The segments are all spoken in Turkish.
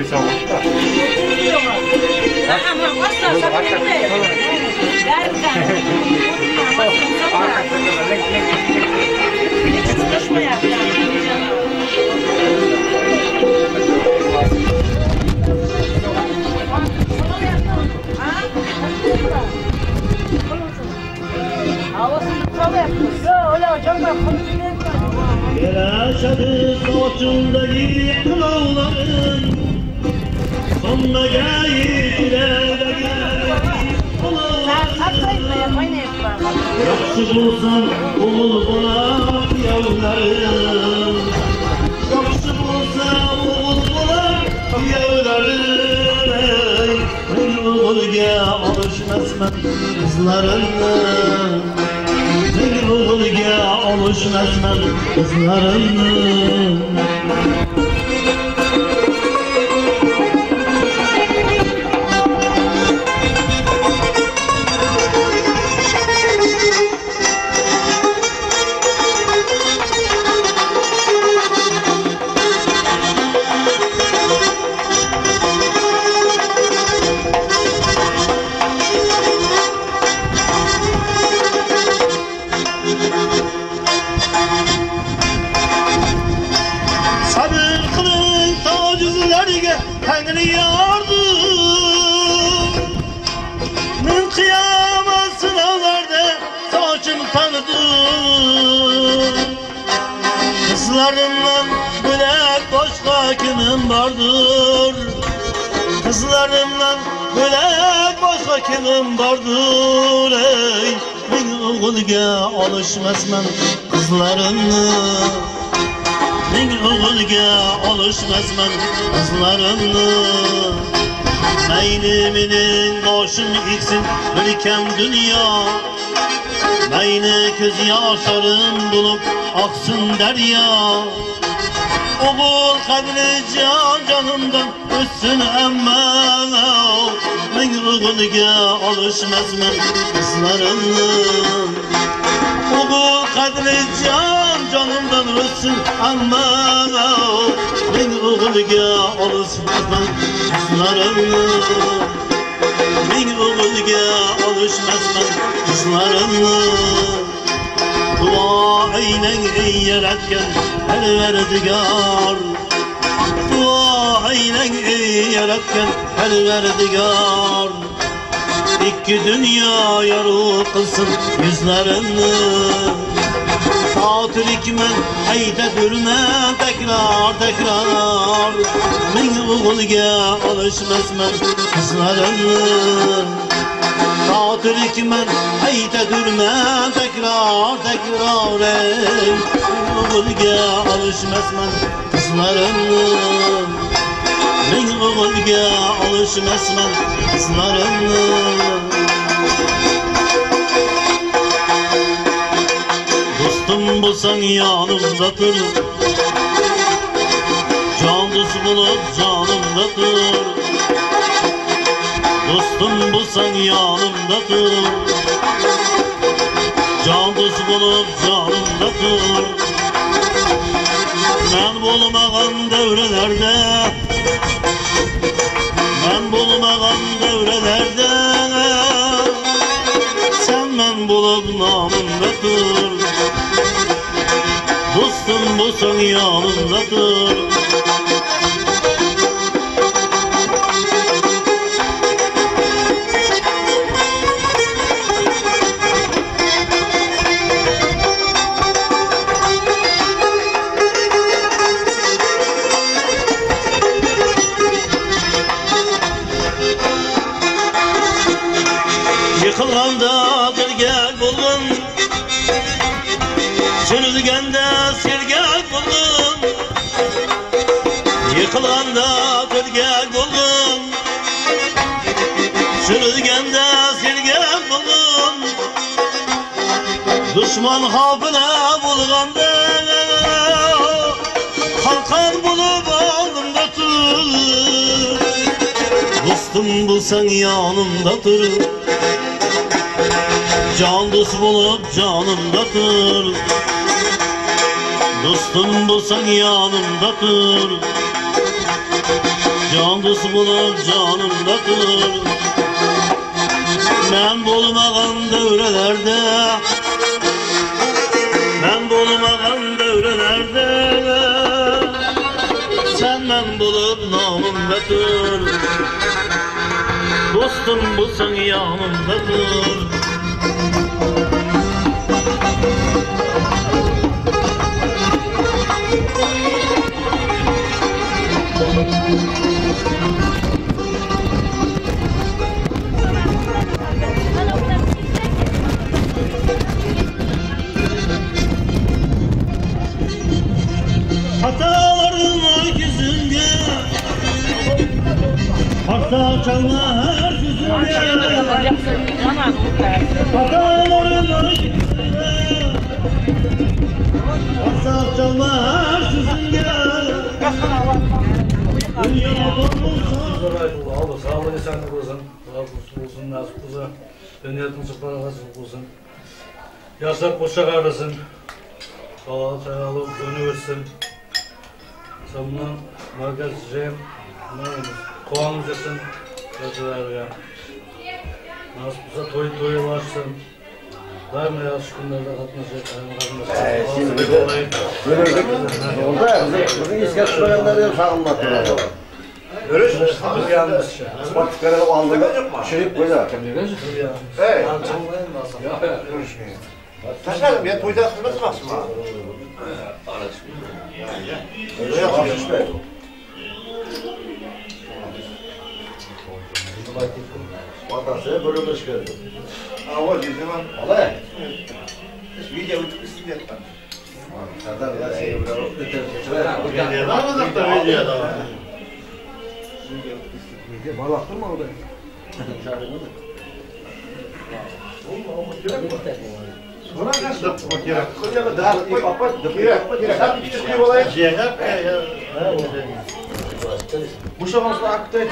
koysa boşta. Ama varsa sabır et. Derken. Çalışma yap yani. Yaşadı soçundaki kılavların sonuna gayetler'deki Yakşı bulsan oğul bular yavrularım Yakşı bulsan oğul bular yavrularım Bir oğulga alışmasman kızlarım Bir oğulga alışmasman kızlarım Tengri yardım Min kıyamet sınavlarda saçını tanıdım Kızlarımdan bülek başka kimim vardır Kızlarımdan bülek başka kimim vardır Ey min oğulga alışmasman kızlarımı Min oğulga alışmasman kızlarımı Meyniminin boşum iksin birkem dünya Meyni köz yaşarım bulup aksın derya Oğul kadri canımdan üstün emme Min oğulga alışmasman kızlarımı Oğul kadri canımdan ölsün ama Ben oğulga alışmasman kızlarımı Ben oğulga alışmasman kızlarımı Dua eylen ey yaratgan Perverdigar Dua eylen ey yaratgan Perverdigar İki dünya yarı kılsın yüzlerini Tatillikmen hayda durma tekrar tekrar Min oğulga alışmasman kızlarımı Tatillikmen hayda durma tekrar tekrar Min oğulga alışmasman kızlarımı Min oğulga alışmasman kızlarımı Dostum bulsan yanımdadır Can dost bulup canımdadır Dostum bulsan yanımdadır Can dost bulup canımdadır Ben bulmağan devrelerde Ben bulmağan devrelerde Sen ben bulup namımdadır Dostum bulsan yanımdadır Yıkılgandadır gel buldum Sürülgende sirgel buldum Yıkılgandadır gel buldum Sürülgende sirgel buldum Düşman hafına bulganda Kalkan bulup alnımda tut Dostum bulsan yanımdadır Can dost bulup canımdadır Dostum bulsan yanımdadır can dostu bulup canımdadır. Ben bulmağan devrelerde, ben bulmağan devrelerde, sen ben bulup namımdadır. Dostum bulsan yanımdadır. Hatalarım herkesinge, hata çalma her sözünge. Hatalarım herkesinge, hata çalma her sözünge. Dünyada olsa sağ olun, esenlik olsun, razı olsun, nasip olsun, dünyanın çıkları razı olsun. Yaşar koşak arasın, sağlık, dönü versin. Samdan merkez Cem, koğanımız etsin, yaşarlarga. Nasip olsa toyu ulaşsın. Daima yaş günlerde katılacak, Şimdi bölürdük. Oldu. Bugün iskat çıkaranları sağlamaklar. görüşürüz. Biz yalnız şey. Ispatikleri aldık. Şerif böyle. Hey. Taşlarım ya toyda kızması baksın ha. Öyle yapmış be. Vatası böyle çıkardı. Ama zaman Olay. video uçuk yaptan. Serdar ya şey böyle. Anladık da videoda. Malaktır mı orada? Sonra kaç dakika kira? Kira da kira bir olay. Bu şansla akte.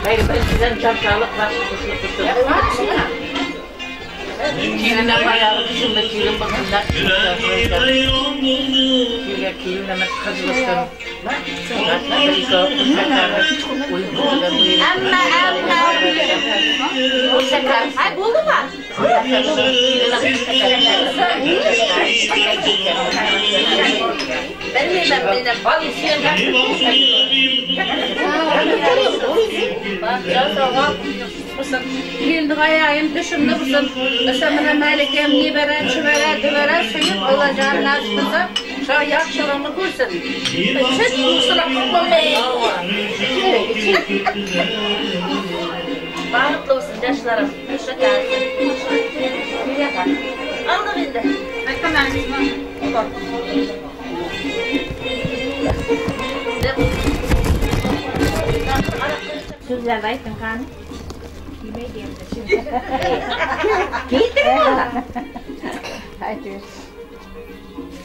Hayır, ben sizden can sağlık var. Kiline bayağı dışında kilin bakımda. Kiline hemen kazılasın. O şeker. Ay buldu mu? Ben yemem. Bal istiyorum. Bildik ayağım dışımda mısın? Ösemine melikem liberen, çiveren, diveren, suyun olacağın nasipıza şu yakşalarını kursun. Çıt kusura kutlamayın. Bağırtlı olsun yaşlarım. Hoşça gelsin. Bir yapar. Anla bindi. Bakın annesine. Sözler aytın kanı. Kime geldi şimdi? Giydir mi ona? Haydi.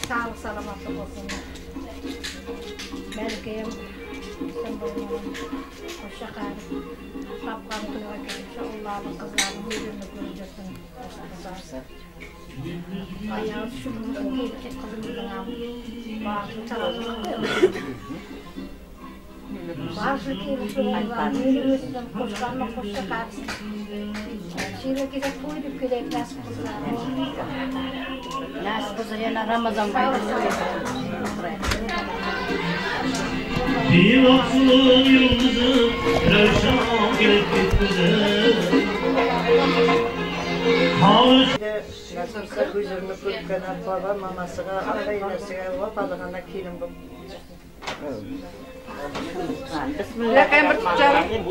Sağlık salamatlık olsun. Melike'yim. Sen boyunum. Hoşça kal. Kapkan kılığa gelmiş. Allah'ın kızlarının yüzünü göreceksin. Kızarsa. Ayağı şunu giyecek kızımızın ağabey. Bazı tarafı bazı kıymetli var. Yürümüzden koşkanla koşa kalsın. Şöyle gidip koyduk gidip nasıl kızlar. Nasıl kızlar yana Ramazan bayramı. Bir vakfın yıldızı Revşan gelip gitti. Nasılsa huzurunu kutkanan baba mamasına, ağabeynesine, vapalığına kilim bu. Bismillahirrahmanirrahim.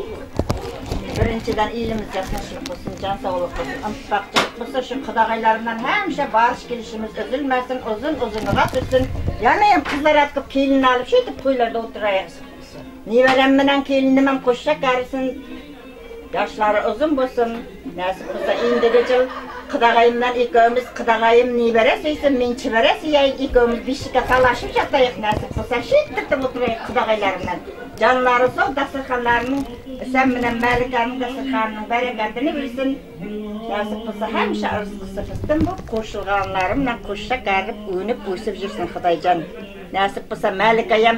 Birinciden iyiliğimiz yaklaşık olsun, can sağlık olsun, ımpakçılık olsun, şu kıdağaylarından hemşe barış gelişimiz üzülmesin, uzun rahat etsin. Yanayım kızlar atıp kilini alıp şey de kuyularda oturayasın. Nivelenmeden kilinimem koşacak arasın, yaşları uzun olsun, nasip olsa indirecil. Kıdağayımdan ikimiz kıdağayım niveresiysin, men çiveresiyayın, ikimiz bir şike salaşıp yatayık nasip olsa şiddetle oturayık kıdağaylarından. Canları sol dasırkanlarının, sen menen Melika'nın dasırkanının bereketini bilsin. Nasip olsa hemşe arzı fıstım bu, koşulganlarımla koşacak garip, uynip uysub jirsin Xudaycan. Nasip bolsa Malikayam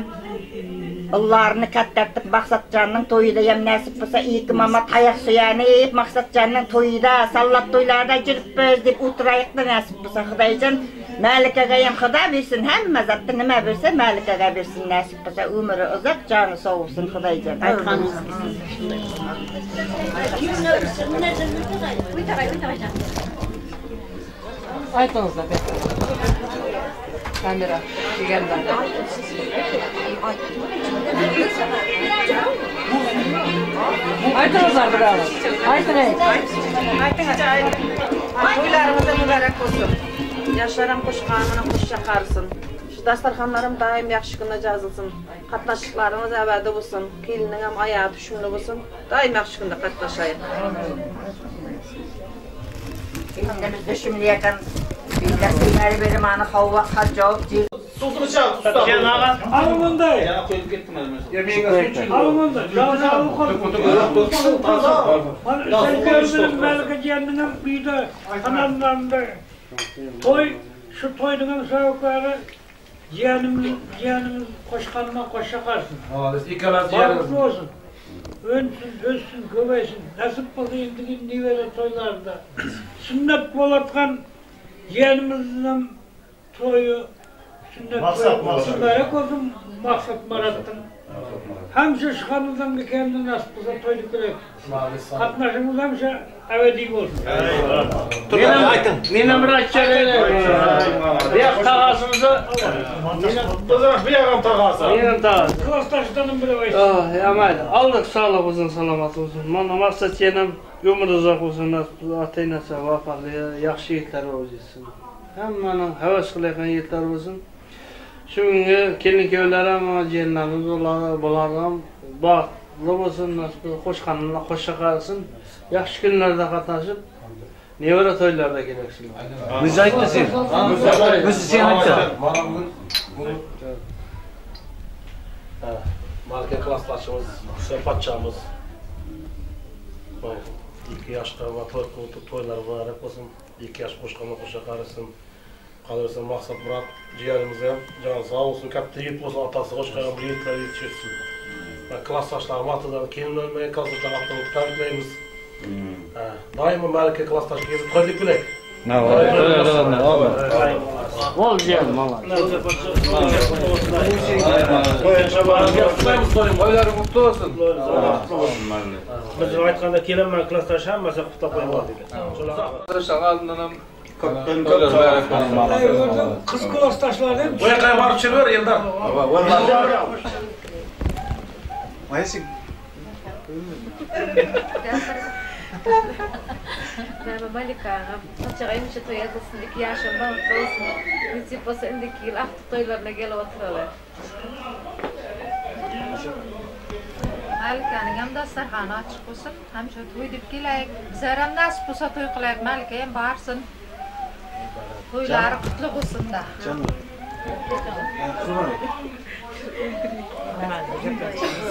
Allah'ını kattartıp Maksatcan'ın toyudayam nasip bolsa iki mama tayak suyani yiyip Maksatcan'ın toyuda, sallat toylarda girip biz dep oturayık da nasip bolsa Xudaycan Malikagayam Xuda bersin, hamma zatda nima bersa Malikaga bersin nasip bolsa ömrü uzak, canı sağ olsun Xudaycan. Aytganınız Aytыңыз да. Камера дегенде. Aytыңызlar birazdan. Aytыңыз. Toylarınızda mübarek olsun. Yaşlarım kuşkanına kuş çakarsın. Şu dastarxanlarım daim yaxşı günde yazılsın. Katnaşıklarınız əbədi olsun. Kelinin hem ayağı düşümlü olsun. Daim yaxşı günde katnaşayın. Kendimiz düşünmeye yakın. Bildirsinler benim anı havva hacavuk değil. Susunu çal, usta. Alın bunday. Ya koyup gittim elime. Alın bunday. Yağını alın koy. Sen gördün Melike kendinin bir de kanallarında toy, şu toydunun savukları yeğenimiz koşkanıma koşakarsın. Sağlıklı olsun. Ölsün, göbeysin. Nasip oldu indiğin nivele toylarda. Sünnet bolatkan yeğenimizden toyu sünnet toyu. Mübarek olsun maksat marattın. Hemşe şıkanızdan bir kendine nasip olsa toyduk direkt. Katnaşımız hemşe evedi olsun. Ninem bırakacak. Bir takasımızı. Bir yakam takası. Ninem takası. Klastaştanın bile var. Amaydı. Aldık sağlık olsun, salamat olsun. Mana maksat yenem ömür uzak olsun, ata-enası vafalı, yaxşı yetler olsun. Hammanın havas kılayan yetler olsun. Şu günü kelin köylerim, cihenlerimiz bulardan bağlı olsun, hoşkanına hoşçakalsın. Yaxşı günlerde katlaşıp, nevara toylarda gereksin. Müzayit misin? Müzisyen hatta. Malika klaslaşımız, sempatçamız. 2 yaşta toylar var, olsun. 2 yaş koşkanına koşakarısın. Kalırsa Maksat Murat ciğerimize can sağ olsun, kapta yiyip olsun, atası koşkayan bir yiyipler yetişirsin. Klaslaşlarım atıdan, kendimden klaslaşlar atıdan tutarmayımız. Daima Malika klaslaşlar gezip koyduk bilek. Ol ciğerim, Allah. Toyları mutlu olsun. Bizim aytkanda kelenmen klastaş hammasi kutla koyuladi. Arkadaşlar aldığından Kız klastaşlar değil mi? Bu yakaya varıp çırıyor Eldar. Merhaba Malika. Saçağıyım şu toyadasın. 2 yaşından olsun. Nasip olsa indiki yıl ahtı toylarına gelip oturalar. Malika'nın hem dastarxanı açık olsun. Hem şu toy dip keleyik. Bizler hem nasip olsa toy kılayık. Malika hem bağırsın. Toyları kutlu olsun da.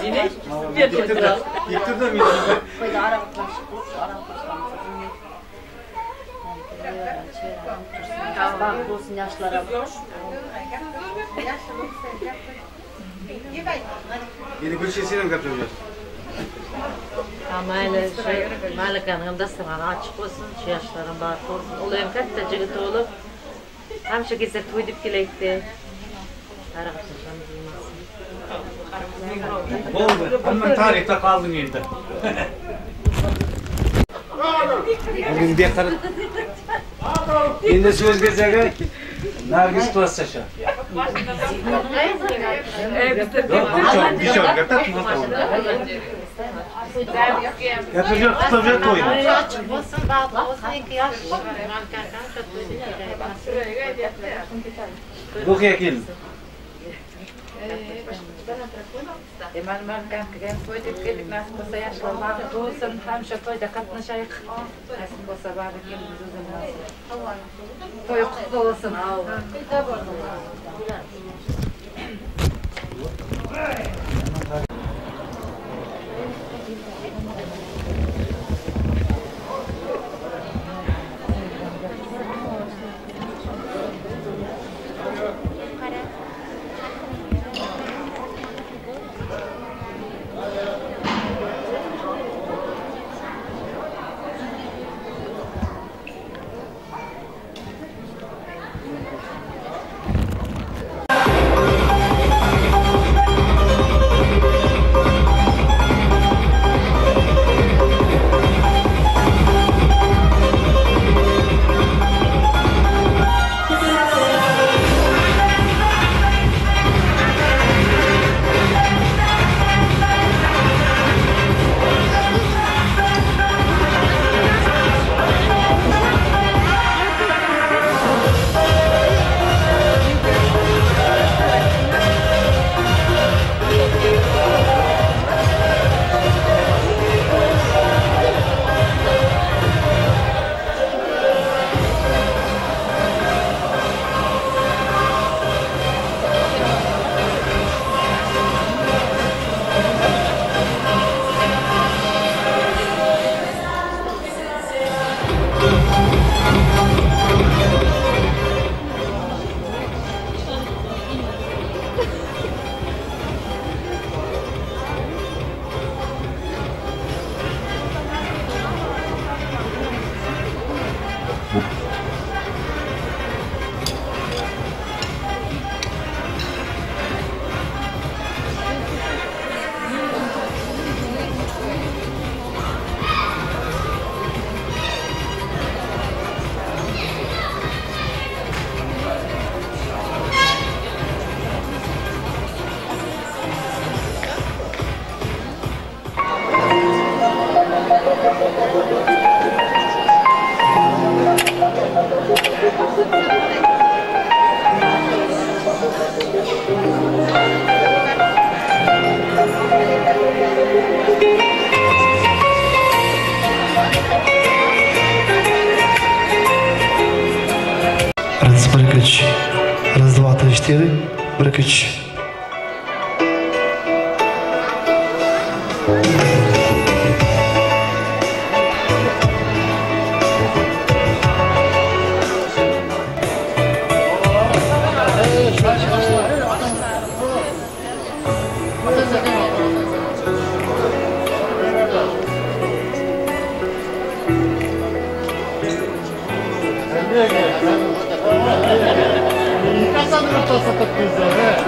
Zine? Getirdim. Koyda ara kutlaşık olsun, ara kutlaşık. Bağlı olsun yaşlara. Yeni bir şeysiyle mi katılıyoruz? Malika'nın dastarxanı açık olsun. Şu yaşların bağlı olsun. Olayım katta cıgıt olup. Hem şu gizle toy dip keleyikti. Ara kutlaşanı duymasın. Oldu. Hemen tarihte kaldın yerde. Bugün bir karı... Yine söz geçecek. Nergis klastaşa. Bir şey yapacak mı? Yapacak, tutacak oyunu. Açık olsun, bağlı olsun. 2 yaş. Bu kıyakil. Ben kalkıyorum, toyduk geldik, nasip olsa yaşlar bağlı olsun, hem şu toyda katnaşayık. Nasip olsa bağlı gelimiz uzun olsun. Toy kutlu olsun. Раз, прикрич. Раз, два, три, четыре. Прикрич. Kasandırıp da satıp bizlere.